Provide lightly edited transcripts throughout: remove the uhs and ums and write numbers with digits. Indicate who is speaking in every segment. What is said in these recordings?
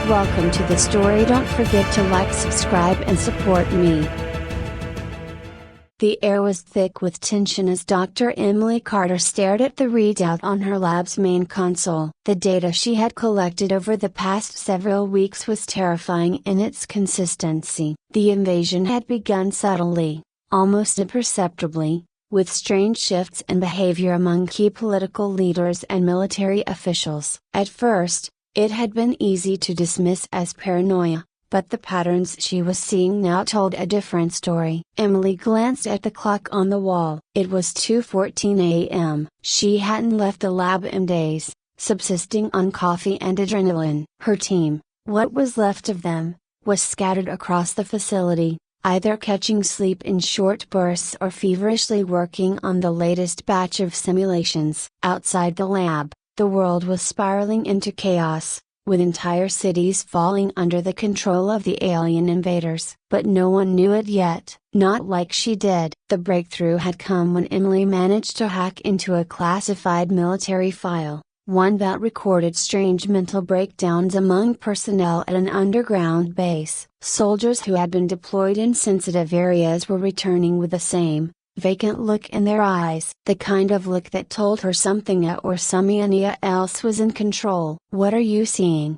Speaker 1: Welcome to the story. Don't forget to like, subscribe and support me. The air was thick with tension as Dr. Emily Carter stared at the readout on her lab's main console. The data she had collected over the past several weeks was terrifying in its consistency. The invasion had begun subtly, almost imperceptibly, with strange shifts in behavior among key political leaders and military officials. At first, it had been easy to dismiss as paranoia, but the patterns she was seeing now told a different story. Emily glanced at the clock on the wall. It was 2:14 a.m. She hadn't left the lab in days, subsisting on coffee and adrenaline. Her team, what was left of them, was scattered across the facility, either catching sleep in short bursts or feverishly working on the latest batch of simulations. Outside the lab, the world was spiraling into chaos, with entire cities falling under the control of the alien invaders. But no one knew it yet, not like she did. The breakthrough had come when Emily managed to hack into a classified military file, one that recorded strange mental breakdowns among personnel at an underground base. Soldiers who had been deployed in sensitive areas were returning with the same vacant look in their eyes, the kind of look that told her something or someone else was in control. "What are you seeing?"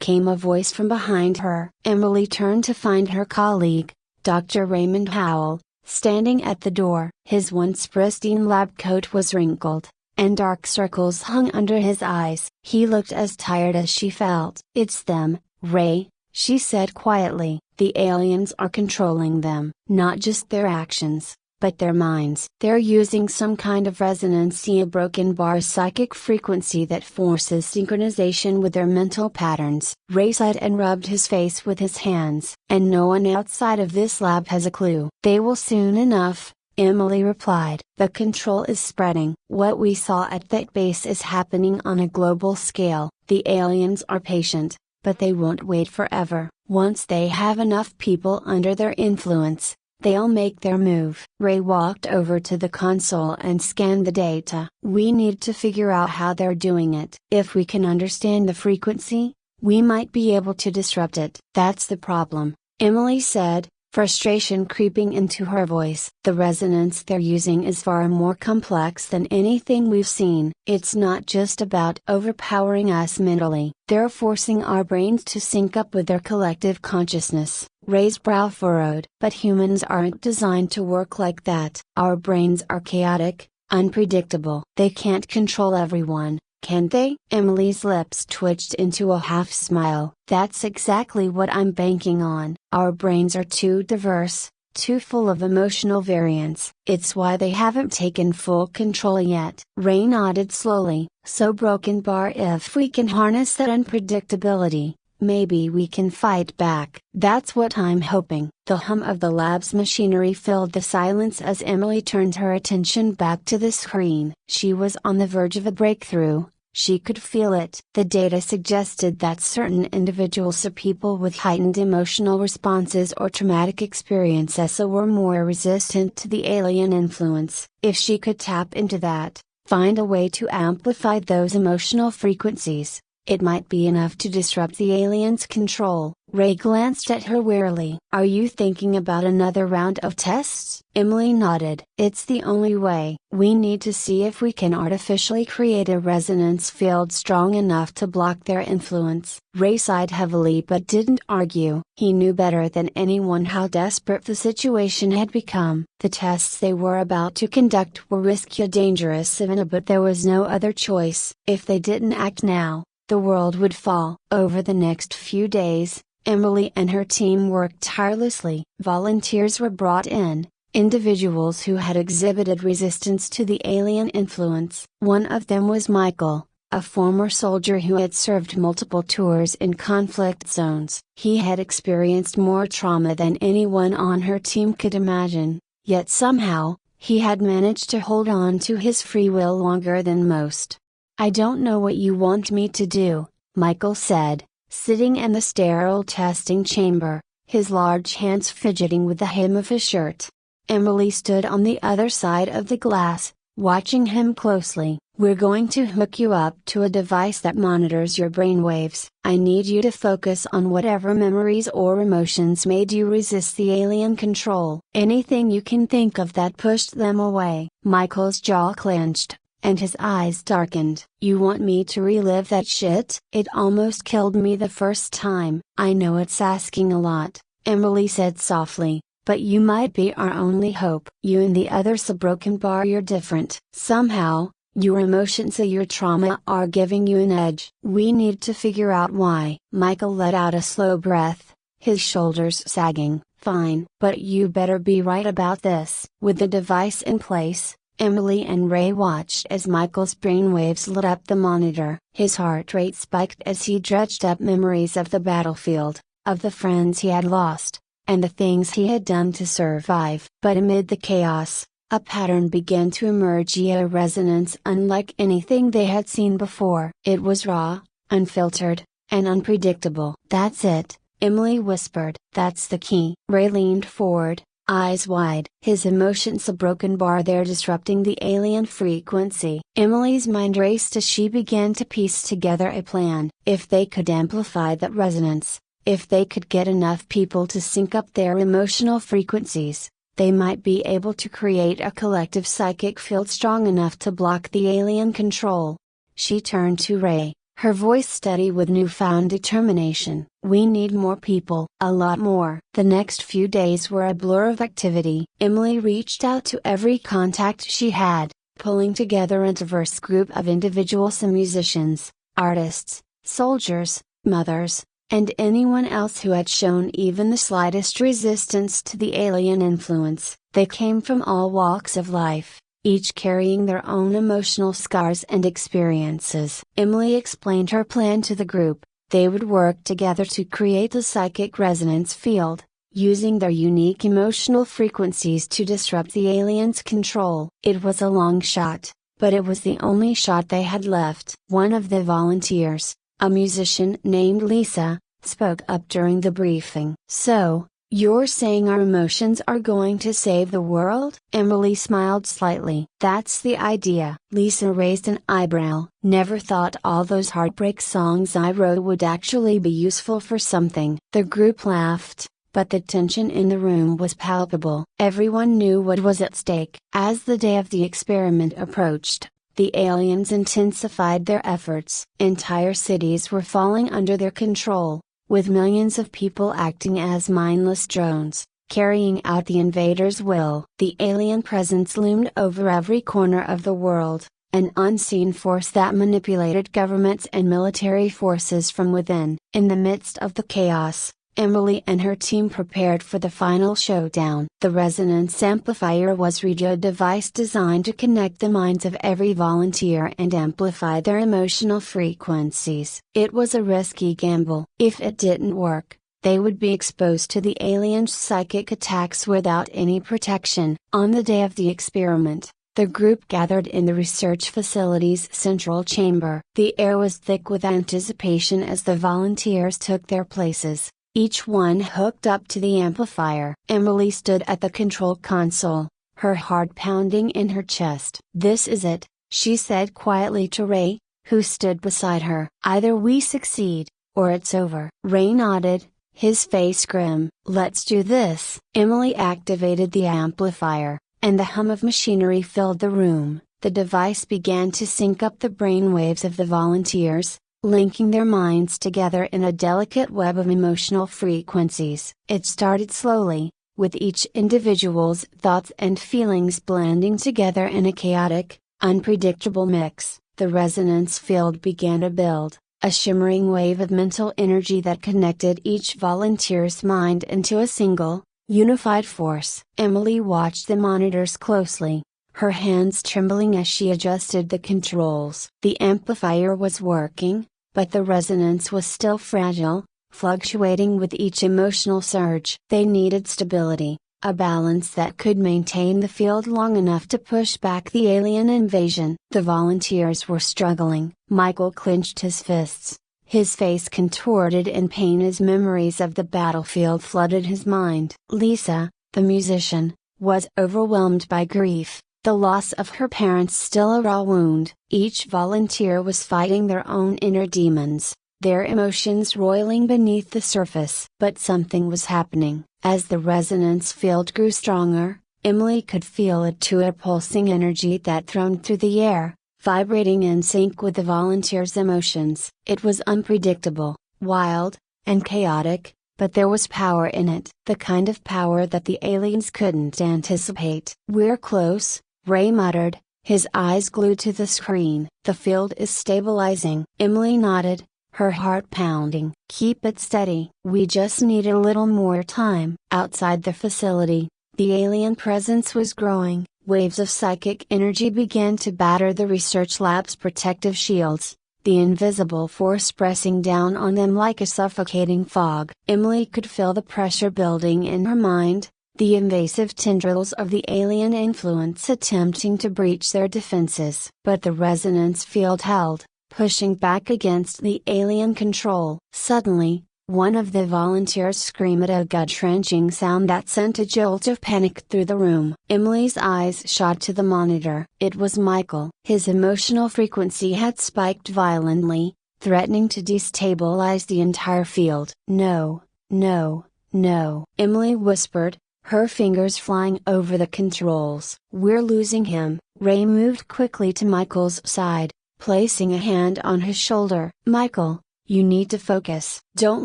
Speaker 1: came a voice from behind her. Emily turned to find her colleague, Dr. Raymond Howell, standing at the door. His once pristine lab coat was wrinkled, and dark circles hung under his eyes. He looked as tired as she felt. "It's them, Ray," she said quietly. "The aliens are controlling them. Not just their actions, but their minds. They're using some kind of resonance, a broken bar psychic frequency that forces synchronization with their mental patterns." Ray sighed and rubbed his face with his hands. "And no one outside of this lab has a clue." "They will soon enough," Emily replied. "The control is spreading. What we saw at that base is happening on a global scale. The aliens are patient, but they won't wait forever. Once they have enough people under their influence, they'll make their move." Ray walked over to the console and scanned the data. "We need to figure out how they're doing it. If we can understand the frequency, we might be able to disrupt it." "That's the problem," Emily said, frustration creeping into her voice. "The resonance they're using is far more complex than anything we've seen. It's not just about overpowering us mentally. They're forcing our brains to sync up with their collective consciousness." Ray's brow furrowed. "But humans aren't designed to work like that. Our brains are chaotic, unpredictable. They can't control everyone, can they?" Emily's lips twitched into a half smile. "That's exactly what I'm banking on. Our brains are too diverse, too full of emotional variance. It's why they haven't taken full control yet." Ray nodded slowly. "So broken bar, if we can harness that unpredictability, maybe we can fight back." "That's what I'm hoping." The hum of the lab's machinery filled the silence as Emily turned her attention back to the screen. She was on the verge of a breakthrough. She could feel it. The data suggested that certain individuals or people with heightened emotional responses or traumatic experiences were more resistant to the alien influence. If she could tap into that, find a way to amplify those emotional frequencies, it might be enough to disrupt the aliens' control. Ray glanced at her wearily. "Are you thinking about another round of tests?" Emily nodded. "It's the only way. We need to see if we can artificially create a resonance field strong enough to block their influence." Ray sighed heavily but didn't argue. He knew better than anyone how desperate the situation had become. The tests they were about to conduct were risky and dangerous, but there was no other choice. If they didn't act now, the world would fall. Over the next few days, Emily and her team worked tirelessly. Volunteers were brought in, individuals who had exhibited resistance to the alien influence. One of them was Michael, a former soldier who had served multiple tours in conflict zones. He had experienced more trauma than anyone on her team could imagine, yet somehow, he had managed to hold on to his free will longer than most. "I don't know what you want me to do," Michael said, sitting in the sterile testing chamber, his large hands fidgeting with the hem of his shirt. Emily stood on the other side of the glass, watching him closely. We're going to hook you up to a device that monitors your brainwaves. I need you to focus on whatever memories or emotions made you resist the alien control. Anything you can think of that pushed them away." Michael's jaw clenched, and his eyes darkened. "You want me to relive that shit? It almost killed me the first time." "I know it's asking a lot," Emily said softly, "but you might be our only hope. You and the others a broken bar, you're different. Somehow, your emotions and your trauma are giving you an edge. We need to figure out why." Michael let out a slow breath, his shoulders sagging. "Fine. But you better be right about this." With the device in place, Emily and Ray watched as Michael's brainwaves lit up the monitor. His heart rate spiked as he dredged up memories of the battlefield, of the friends he had lost, and the things he had done to survive. But amid the chaos, a pattern began to emerge, a resonance unlike anything they had seen before. It was raw, unfiltered, and unpredictable. "That's it," Emily whispered. "That's the key." Ray leaned forward, eyes wide. "His emotions a broken bar, they're disrupting the alien frequency." Emily's mind raced as she began to piece together a plan. If they could amplify that resonance, if they could get enough people to sync up their emotional frequencies, they might be able to create a collective psychic field strong enough to block the alien control. She turned to Ray, her voice steady with newfound determination. "We need more people. A lot more." The next few days were a blur of activity. Emily reached out to every contact she had, pulling together a diverse group of individuals and musicians, artists, soldiers, mothers, and anyone else who had shown even the slightest resistance to the alien influence. They came from all walks of life, each carrying their own emotional scars and experiences. Emily explained her plan to the group. They would work together to create a psychic resonance field, using their unique emotional frequencies to disrupt the aliens' control. It was a long shot, but it was the only shot they had left. One of the volunteers, a musician named Lisa, spoke up during the briefing. "So, you're saying our emotions are going to save the world?" Emily smiled slightly. "That's the idea." Lisa raised an eyebrow. "Never thought all those heartbreak songs I wrote would actually be useful for something." The group laughed, but the tension in the room was palpable. Everyone knew what was at stake. As the day of the experiment approached, the aliens intensified their efforts. Entire cities were falling under their control, with millions of people acting as mindless drones, carrying out the invaders' will. The alien presence loomed over every corner of the world, an unseen force that manipulated governments and military forces from within. In the midst of the chaos, Emily and her team prepared for the final showdown. The resonance amplifier was a device designed to connect the minds of every volunteer and amplify their emotional frequencies. It was a risky gamble. If it didn't work, they would be exposed to the aliens' psychic attacks without any protection. On the day of the experiment, the group gathered in the research facility's central chamber. The air was thick with anticipation as the volunteers took their places, each one hooked up to the amplifier. Emily stood at the control console, her heart pounding in her chest. "This is it," she said quietly to Ray, who stood beside her. "Either we succeed, or it's over." Ray nodded, his face grim. "Let's do this." Emily activated the amplifier, and the hum of machinery filled the room. The device began to sync up the brainwaves of the volunteers, linking their minds together in a delicate web of emotional frequencies. It started slowly, with each individual's thoughts and feelings blending together in a chaotic, unpredictable mix. The resonance field began to build, a shimmering wave of mental energy that connected each volunteer's mind into a single, unified force. Emily watched the monitors closely, her hands trembling as she adjusted the controls. The amplifier was working, but the resonance was still fragile, fluctuating with each emotional surge. They needed stability, a balance that could maintain the field long enough to push back the alien invasion. The volunteers were struggling. Michael clenched his fists, his face contorted in pain as memories of the battlefield flooded his mind. Lisa, the musician, was overwhelmed by grief. The loss of her parents still a raw wound. Each volunteer was fighting their own inner demons, their emotions roiling beneath the surface. But something was happening. As the resonance field grew stronger, Emily could feel it too, a pulsing energy that thronged through the air, vibrating in sync with the volunteers' emotions. It was unpredictable, wild, and chaotic, but there was power in it. The kind of power that the aliens couldn't anticipate. "We're close," Ray muttered, his eyes glued to the screen. "The field is stabilizing." Emily nodded, her heart pounding. "Keep it steady. We just need a little more time." Outside the facility, the alien presence was growing. Waves of psychic energy began to batter the research lab's protective shields, the invisible force pressing down on them like a suffocating fog. Emily could feel the pressure building in her mind, the invasive tendrils of the alien influence attempting to breach their defenses. But the resonance field held, pushing back against the alien control. Suddenly, one of the volunteers screamed a gut-wrenching sound that sent a jolt of panic through the room. Emily's eyes shot to the monitor. It was Michael. His emotional frequency had spiked violently, threatening to destabilize the entire field. "No, no, no," Emily whispered, her fingers flying over the controls. "We're losing him." Ray moved quickly to Michael's side, placing a hand on his shoulder. "Michael, you need to focus. Don't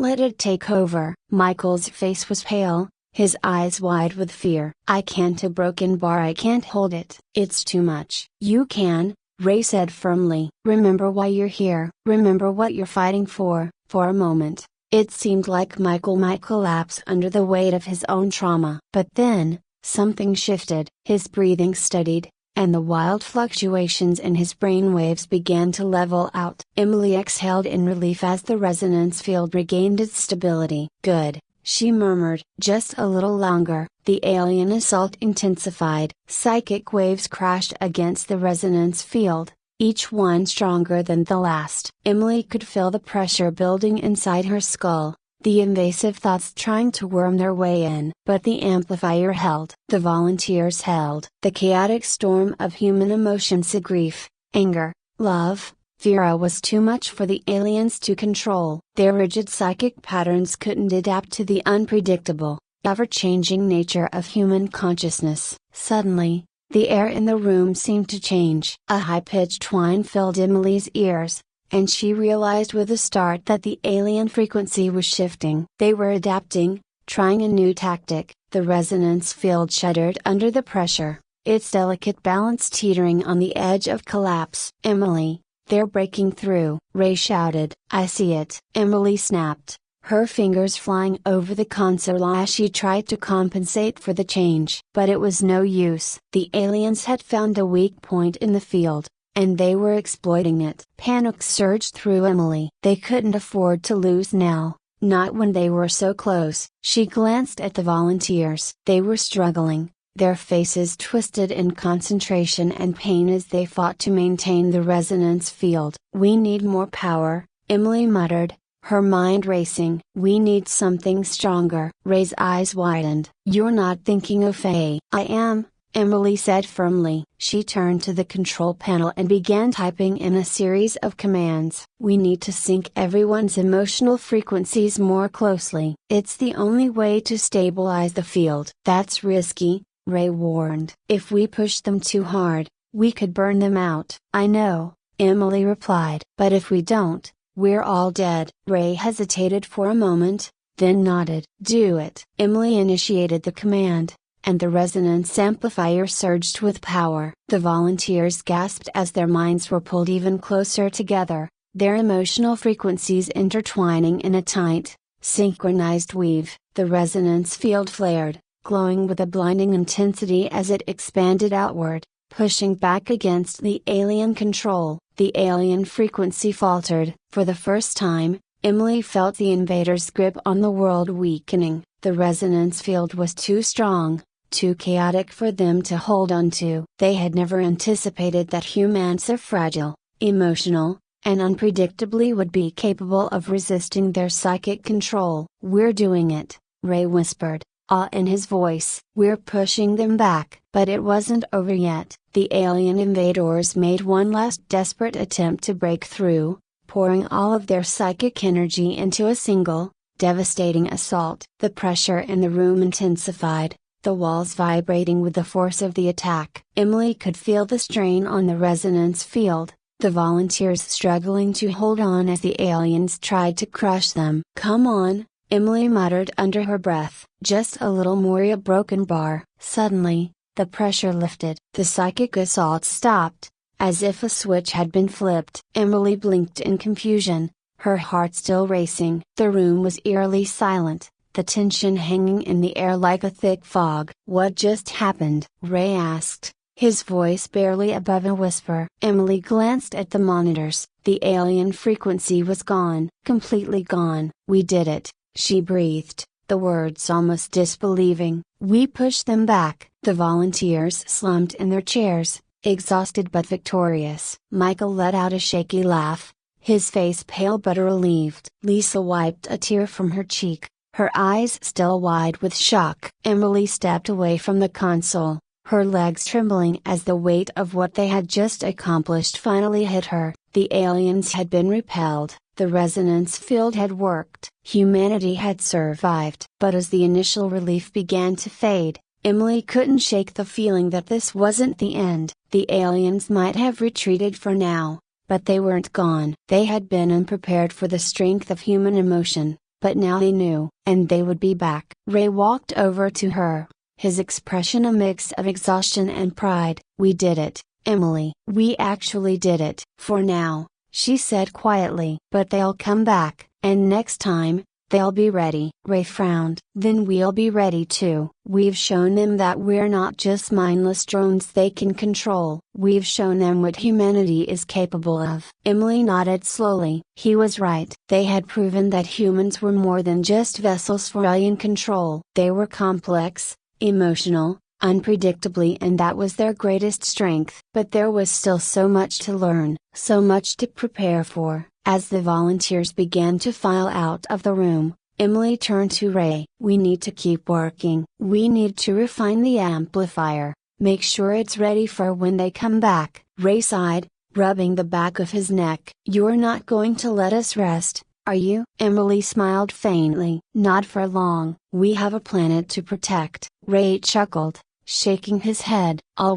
Speaker 1: let it take over." Michael's face was pale, his eyes wide with fear. "I can't, a broken bar, I can't hold it. It's too much." "You can," Ray said firmly. "Remember why you're here. Remember what you're fighting for." For a moment, it seemed like Michael might collapse under the weight of his own trauma. But then, something shifted. His breathing steadied, and the wild fluctuations in his brainwaves began to level out. Emily exhaled in relief as the resonance field regained its stability. "Good," she murmured. Just a little longer. The alien assault intensified. Psychic waves crashed against the resonance field, each one stronger than the last. Emily could feel the pressure building inside her skull, the invasive thoughts trying to worm their way in. But the amplifier held. The volunteers held. The chaotic storm of human emotions, grief, anger, love, fear was too much for the aliens to control. Their rigid psychic patterns couldn't adapt to the unpredictable, ever-changing nature of human consciousness. Suddenly, the air in the room seemed to change. A high-pitched whine filled Emily's ears, and she realized with a start that the alien frequency was shifting. They were adapting, trying a new tactic. The resonance field shuddered under the pressure, its delicate balance teetering on the edge of collapse. "Emily, they're breaking through!" Ray shouted. "I see it!" Emily snapped, her fingers flying over the console as she tried to compensate for the change. But it was no use. The aliens had found a weak point in the field, and they were exploiting it. Panic surged through Emily. They couldn't afford to lose now, not when they were so close. She glanced at the volunteers. They were struggling, their faces twisted in concentration and pain as they fought to maintain the resonance field. "We need more power," Emily muttered, her mind racing. "We need something stronger." Ray's eyes widened. "You're not thinking of Faye." "I am," Emily said firmly. She turned to the control panel and began typing in a series of commands. "We need to sync everyone's emotional frequencies more closely. It's the only way to stabilize the field." "That's risky," Ray warned. "If we push them too hard, we could burn them out." "I know," Emily replied. "But if we don't, we're all dead." Ray hesitated for a moment, then nodded. "Do it." Emily initiated the command, and the resonance amplifier surged with power. The volunteers gasped as their minds were pulled even closer together, their emotional frequencies intertwining in a tight, synchronized weave. The resonance field flared, glowing with a blinding intensity as it expanded outward, pushing back against the alien control. The alien frequency faltered. For the first time, Emily felt the invaders' grip on the world weakening. The resonance field was too strong, too chaotic for them to hold on to. They had never anticipated that humans so fragile, emotional, and unpredictably would be capable of resisting their psychic control. "We're doing it," Ray whispered, awe in his voice. "We're pushing them back." But it wasn't over yet. The alien invaders made one last desperate attempt to break through, pouring all of their psychic energy into a single, devastating assault. The pressure in the room intensified, the walls vibrating with the force of the attack. Emily could feel the strain on the resonance field, the volunteers struggling to hold on as the aliens tried to crush them. "Come on," Emily muttered under her breath. "Just a little more." A broken bar. Suddenly, the pressure lifted. The psychic assault stopped, as if a switch had been flipped. Emily blinked in confusion, her heart still racing. The room was eerily silent, the tension hanging in the air like a thick fog. "What just happened?" Ray asked, his voice barely above a whisper. Emily glanced at the monitors. The alien frequency was gone. Completely gone. "We did it," she breathed, the words almost disbelieving. "We pushed them back." The volunteers slumped in their chairs, exhausted but victorious. Michael let out a shaky laugh, his face pale but relieved. Lisa wiped a tear from her cheek, her eyes still wide with shock. Emily stepped away from the console, her legs trembling as the weight of what they had just accomplished finally hit her. The aliens had been repelled, the resonance field had worked. Humanity had survived. But as the initial relief began to fade, Emily couldn't shake the feeling that this wasn't the end. The aliens might have retreated for now, but they weren't gone. They had been unprepared for the strength of human emotion, but now they knew, and they would be back. Ray walked over to her, his expression a mix of exhaustion and pride. "We did it, Emily. We actually did it." "For now," she said quietly. "But they'll come back, and next time, they'll be ready." Ray frowned. "Then we'll be ready too. We've shown them that we're not just mindless drones they can control. We've shown them what humanity is capable of." Emily nodded slowly. He was right. They had proven that humans were more than just vessels for alien control. They were complex, emotional, unpredictably, and that was their greatest strength. But there was still so much to learn, so much to prepare for. As the volunteers began to file out of the room, Emily turned to Ray. "We need to keep working. We need to refine the amplifier, make sure it's ready for when they come back." Ray sighed, rubbing the back of his neck. "You're not going to let us rest, are you?" Emily smiled faintly. "Not for long. We have a planet to protect." Ray chuckled, shaking his head. All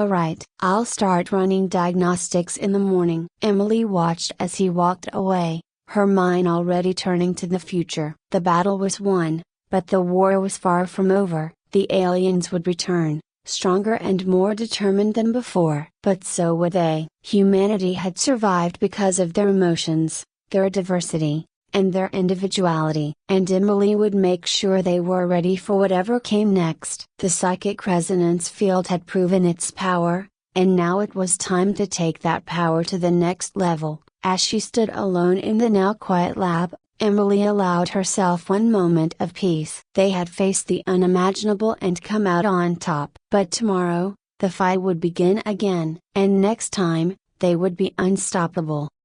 Speaker 1: right, I'll start running diagnostics in the morning." Emily watched as he walked away, her mind already turning to the future. The battle was won, but the war was far from over. The aliens would return, stronger and more determined than before. But so would they. Humanity had survived because of their emotions, their diversity, and their individuality. And Emily would make sure they were ready for whatever came next. The psychic resonance field had proven its power, and now it was time to take that power to the next level. As she stood alone in the now quiet lab, Emily allowed herself one moment of peace. They had faced the unimaginable and come out on top. But tomorrow, the fight would begin again. And next time, they would be unstoppable.